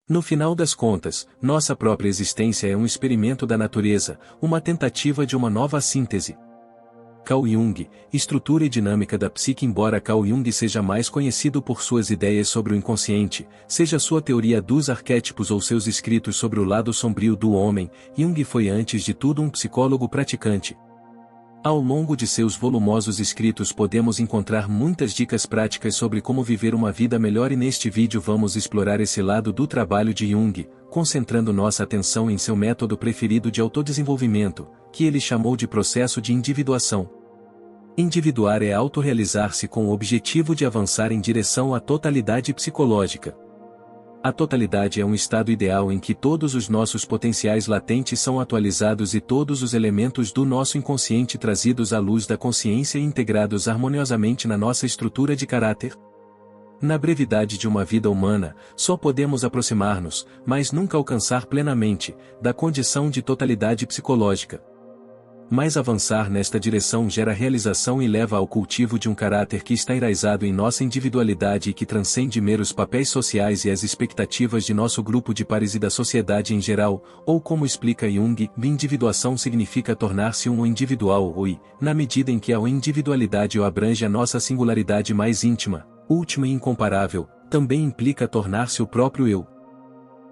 No final das contas, nossa própria existência é um experimento da natureza, uma tentativa de uma nova síntese. Carl Jung, Estrutura e Dinâmica da Psique. Embora Carl Jung seja mais conhecido por suas ideias sobre o inconsciente, seja sua teoria dos arquétipos ou seus escritos sobre o lado sombrio do homem, Jung foi antes de tudo um psicólogo praticante. Ao longo de seus volumosos escritos podemos encontrar muitas dicas práticas sobre como viver uma vida melhor, e neste vídeo vamos explorar esse lado do trabalho de Jung, concentrando nossa atenção em seu método preferido de autodesenvolvimento, que ele chamou de processo de individuação. Individuar é autorrealizar-se com o objetivo de avançar em direção à totalidade psicológica. A totalidade é um estado ideal em que todos os nossos potenciais latentes são atualizados e todos os elementos do nosso inconsciente trazidos à luz da consciência e integrados harmoniosamente na nossa estrutura de caráter. Na brevidade de uma vida humana, só podemos aproximar-nos, mas nunca alcançar plenamente, da condição de totalidade psicológica. Mas avançar nesta direção gera realização e leva ao cultivo de um caráter que está enraizado em nossa individualidade e que transcende meros papéis sociais e as expectativas de nosso grupo de pares e da sociedade em geral, ou como explica Jung, individuação significa tornar-se um individual ou, na medida em que a individualidade o abrange a nossa singularidade mais íntima, última e incomparável, também implica tornar-se o próprio eu.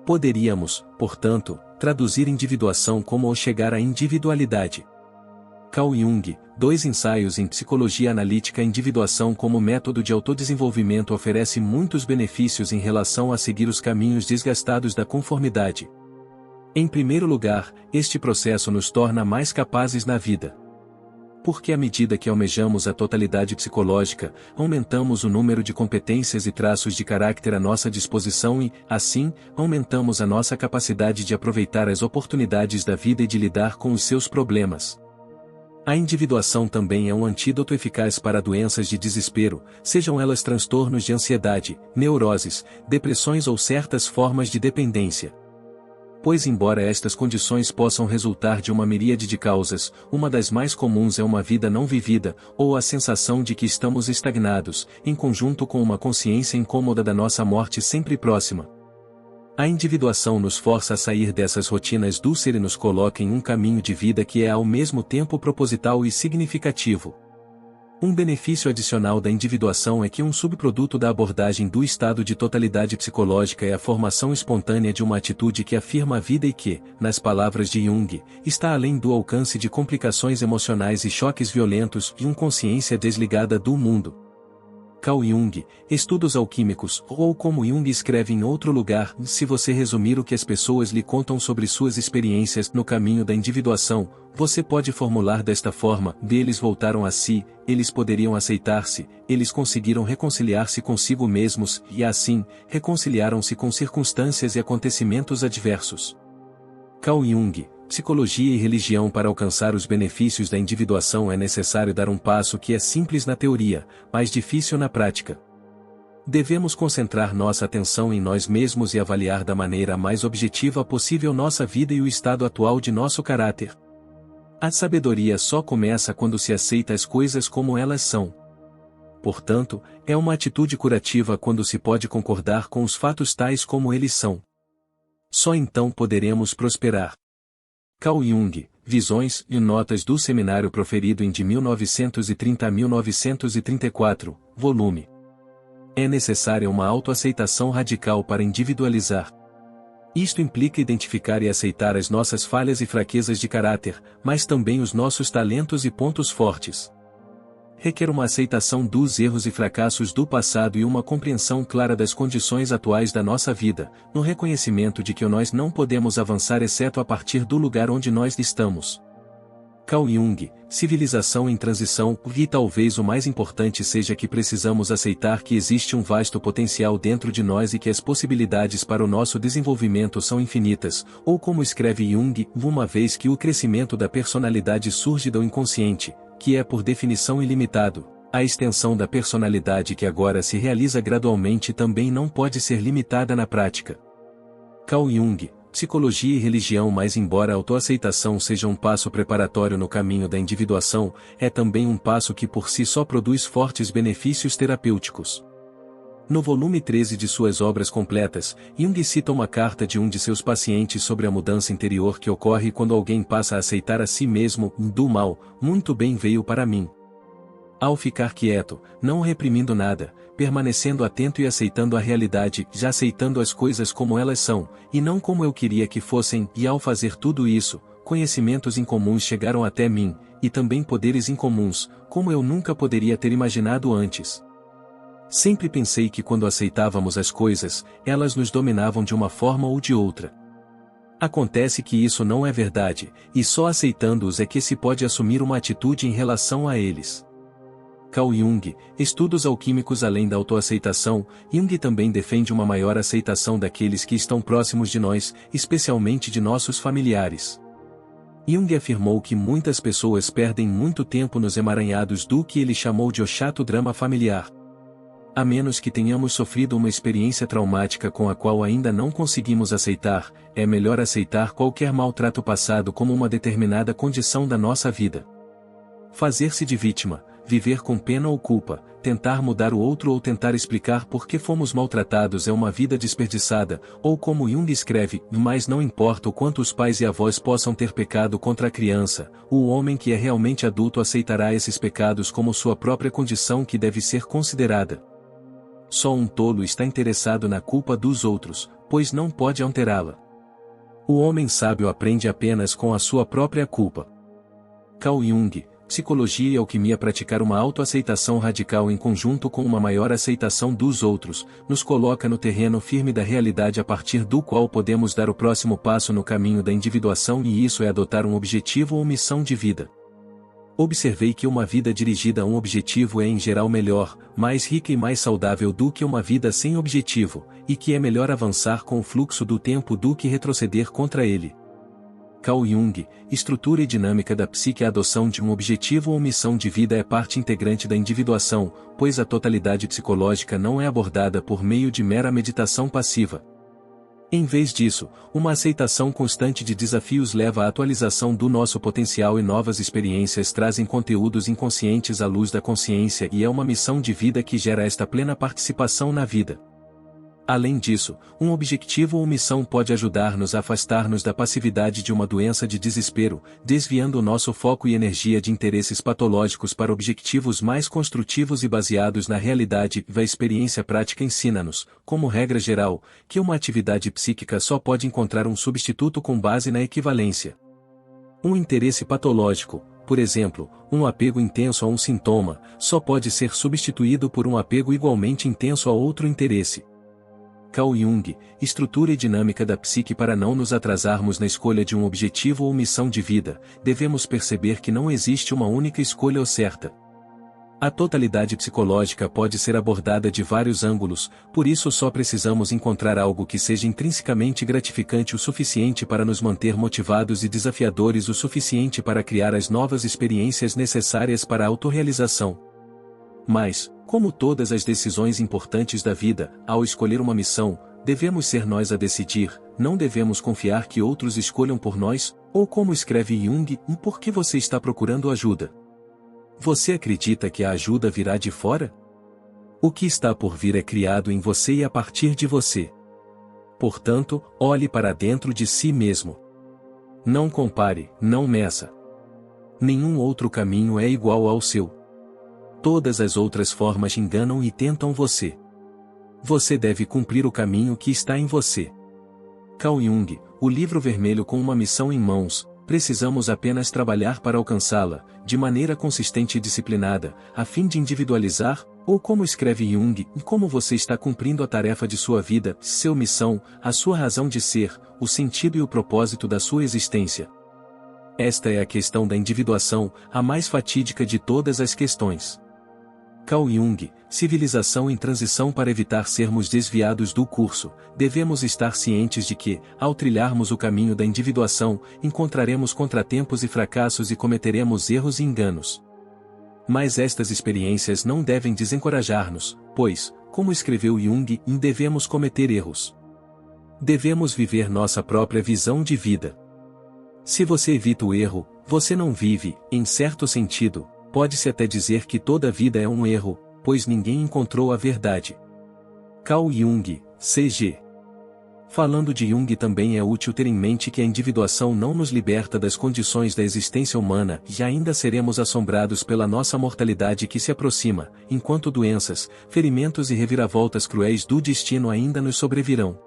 Poderíamos, portanto, traduzir individuação como o chegar à individualidade. Carl Jung, 2 ensaios em psicologia analítica. Individuação como método de autodesenvolvimento oferece muitos benefícios em relação a seguir os caminhos desgastados da conformidade. Em primeiro lugar, este processo nos torna mais capazes na vida. Porque à medida que almejamos a totalidade psicológica, aumentamos o número de competências e traços de caráter à nossa disposição e, assim, aumentamos a nossa capacidade de aproveitar as oportunidades da vida e de lidar com os seus problemas. A individuação também é um antídoto eficaz para doenças de desespero, sejam elas transtornos de ansiedade, neuroses, depressões ou certas formas de dependência. Pois embora estas condições possam resultar de uma miríade de causas, uma das mais comuns é uma vida não vivida, ou a sensação de que estamos estagnados, em conjunto com uma consciência incômoda da nossa morte sempre próxima. A individuação nos força a sair dessas rotinas dúceres e nos coloca em um caminho de vida que é ao mesmo tempo proposital e significativo. Um benefício adicional da individuação é que um subproduto da abordagem do estado de totalidade psicológica é a formação espontânea de uma atitude que afirma a vida e que, nas palavras de Jung, está além do alcance de complicações emocionais e choques violentos e uma consciência desligada do mundo. Carl Jung, Estudos Alquímicos, ou como Jung escreve em outro lugar, se você resumir o que as pessoas lhe contam sobre suas experiências no caminho da individuação, você pode formular desta forma: eles voltaram a si, eles poderiam aceitar-se, eles conseguiram reconciliar-se consigo mesmos, e assim, reconciliaram-se com circunstâncias e acontecimentos adversos. Carl Jung, Psicologia e Religião. Para alcançar os benefícios da individuação é necessário dar um passo que é simples na teoria, mas difícil na prática. Devemos concentrar nossa atenção em nós mesmos e avaliar da maneira mais objetiva possível nossa vida e o estado atual de nosso caráter. A sabedoria só começa quando se aceita as coisas como elas são. Portanto, é uma atitude curativa quando se pode concordar com os fatos tais como eles são. Só então poderemos prosperar. Carl Jung, Visões e Notas do Seminário proferido em de 1930 a 1934, volume. É necessária uma autoaceitação radical para individualizar. Isto implica identificar e aceitar as nossas falhas e fraquezas de caráter, mas também os nossos talentos e pontos fortes. Requer uma aceitação dos erros e fracassos do passado e uma compreensão clara das condições atuais da nossa vida, no reconhecimento de que nós não podemos avançar exceto a partir do lugar onde nós estamos. Carl Jung, Civilização em Transição. E talvez o mais importante seja que precisamos aceitar que existe um vasto potencial dentro de nós e que as possibilidades para o nosso desenvolvimento são infinitas, ou como escreve Jung, uma vez que o crescimento da personalidade surge do inconsciente, que é por definição ilimitado, a extensão da personalidade que agora se realiza gradualmente também não pode ser limitada na prática. Carl Jung, Psicologia e Religião. Mas embora a autoaceitação seja um passo preparatório no caminho da individuação, é também um passo que por si só produz fortes benefícios terapêuticos. No volume 13 de suas obras completas, Jung cita uma carta de um de seus pacientes sobre a mudança interior que ocorre quando alguém passa a aceitar a si mesmo, do mal, muito bem veio para mim. Ao ficar quieto, não reprimindo nada, permanecendo atento e aceitando a realidade, já aceitando as coisas como elas são, e não como eu queria que fossem, e ao fazer tudo isso, conhecimentos incomuns chegaram até mim, e também poderes incomuns, como eu nunca poderia ter imaginado antes. Sempre pensei que quando aceitávamos as coisas, elas nos dominavam de uma forma ou de outra. Acontece que isso não é verdade, e só aceitando-os é que se pode assumir uma atitude em relação a eles. Carl Jung, Estudos Alquímicos. Além da autoaceitação, Jung também defende uma maior aceitação daqueles que estão próximos de nós, especialmente de nossos familiares. Jung afirmou que muitas pessoas perdem muito tempo nos emaranhados do que ele chamou de o chato drama familiar. A menos que tenhamos sofrido uma experiência traumática com a qual ainda não conseguimos aceitar, é melhor aceitar qualquer maltrato passado como uma determinada condição da nossa vida. Fazer-se de vítima, viver com pena ou culpa, tentar mudar o outro ou tentar explicar por que fomos maltratados é uma vida desperdiçada, ou como Jung escreve, mas não importa o quanto os pais e avós possam ter pecado contra a criança, o homem que é realmente adulto aceitará esses pecados como sua própria condição que deve ser considerada. Só um tolo está interessado na culpa dos outros, pois não pode alterá-la. O homem sábio aprende apenas com a sua própria culpa. Carl Jung, Psicologia e Alquimia. Praticar uma autoaceitação radical em conjunto com uma maior aceitação dos outros, nos coloca no terreno firme da realidade a partir do qual podemos dar o próximo passo no caminho da individuação, e isso é adotar um objetivo ou missão de vida. Observei que uma vida dirigida a um objetivo é em geral melhor, mais rica e mais saudável do que uma vida sem objetivo, e que é melhor avançar com o fluxo do tempo do que retroceder contra ele. Carl Jung, Estrutura e Dinâmica da Psique. A adoção de um objetivo ou missão de vida é parte integrante da individuação, pois a totalidade psicológica não é abordada por meio de mera meditação passiva. Em vez disso, uma aceitação constante de desafios leva à atualização do nosso potencial, e novas experiências trazem conteúdos inconscientes à luz da consciência, e é uma missão de vida que gera esta plena participação na vida. Além disso, um objetivo ou missão pode ajudar-nos a afastar-nos da passividade de uma doença de desespero, desviando o nosso foco e energia de interesses patológicos para objetivos mais construtivos e baseados na realidade. A experiência prática ensina-nos, como regra geral, que uma atividade psíquica só pode encontrar um substituto com base na equivalência. Um interesse patológico, por exemplo, um apego intenso a um sintoma, só pode ser substituído por um apego igualmente intenso a outro interesse. Carl Jung, Estrutura e Dinâmica da Psique. Para não nos atrasarmos na escolha de um objetivo ou missão de vida, devemos perceber que não existe uma única escolha ou certa. A totalidade psicológica pode ser abordada de vários ângulos, por isso só precisamos encontrar algo que seja intrinsecamente gratificante o suficiente para nos manter motivados e desafiadores o suficiente para criar as novas experiências necessárias para a autorrealização. Mas, como todas as decisões importantes da vida, ao escolher uma missão, devemos ser nós a decidir, não devemos confiar que outros escolham por nós, ou como escreve Jung, por que você está procurando ajuda? Você acredita que a ajuda virá de fora? O que está por vir é criado em você e a partir de você. Portanto, olhe para dentro de si mesmo. Não compare, não meça. Nenhum outro caminho é igual ao seu. Todas as outras formas enganam e tentam você. Você deve cumprir o caminho que está em você. Carl Jung, O Livro Vermelho. Com uma missão em mãos, precisamos apenas trabalhar para alcançá-la, de maneira consistente e disciplinada, a fim de individualizar, ou como escreve Jung, como você está cumprindo a tarefa de sua vida, sua missão, a sua razão de ser, o sentido e o propósito da sua existência. Esta é a questão da individuação, a mais fatídica de todas as questões. Carl Jung, Civilização em Transição. Para evitar sermos desviados do curso, devemos estar cientes de que, ao trilharmos o caminho da individuação, encontraremos contratempos e fracassos e cometeremos erros e enganos. Mas estas experiências não devem desencorajar-nos, pois, como escreveu Jung, devemos cometer erros. Devemos viver nossa própria visão de vida. Se você evita o erro, você não vive, em certo sentido. Pode-se até dizer que toda vida é um erro, pois ninguém encontrou a verdade. Carl Jung, CG. Falando de Jung, também é útil ter em mente que a individuação não nos liberta das condições da existência humana e ainda seremos assombrados pela nossa mortalidade que se aproxima, enquanto doenças, ferimentos e reviravoltas cruéis do destino ainda nos sobrevirão.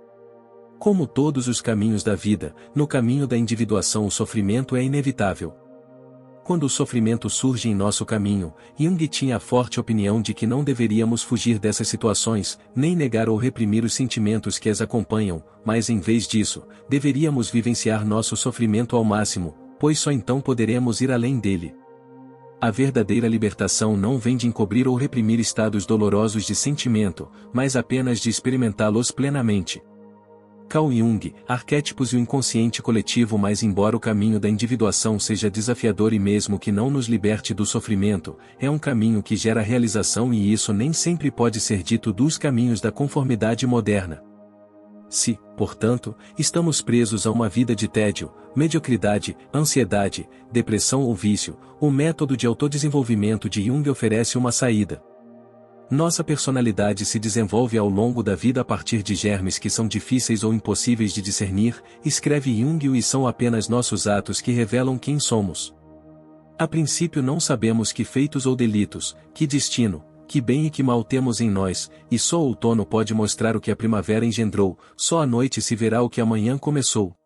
Como todos os caminhos da vida, no caminho da individuação o sofrimento é inevitável. Quando o sofrimento surge em nosso caminho, Jung tinha a forte opinião de que não deveríamos fugir dessas situações, nem negar ou reprimir os sentimentos que as acompanham, mas em vez disso, deveríamos vivenciar nosso sofrimento ao máximo, pois só então poderemos ir além dele. A verdadeira libertação não vem de encobrir ou reprimir estados dolorosos de sentimento, mas apenas de experimentá-los plenamente. Carl Jung, Arquétipos e o inconsciente coletivo. Mas embora o caminho da individuação seja desafiador e mesmo que não nos liberte do sofrimento, é um caminho que gera realização e isso nem sempre pode ser dito dos caminhos da conformidade moderna. Se, portanto, estamos presos a uma vida de tédio, mediocridade, ansiedade, depressão ou vício, o método de autodesenvolvimento de Jung oferece uma saída. Nossa personalidade se desenvolve ao longo da vida a partir de germes que são difíceis ou impossíveis de discernir, escreve Jung, e são apenas nossos atos que revelam quem somos. A princípio não sabemos que feitos ou delitos, que destino, que bem e que mal temos em nós, e só o outono pode mostrar o que a primavera engendrou, só à noite se verá o que amanhã começou.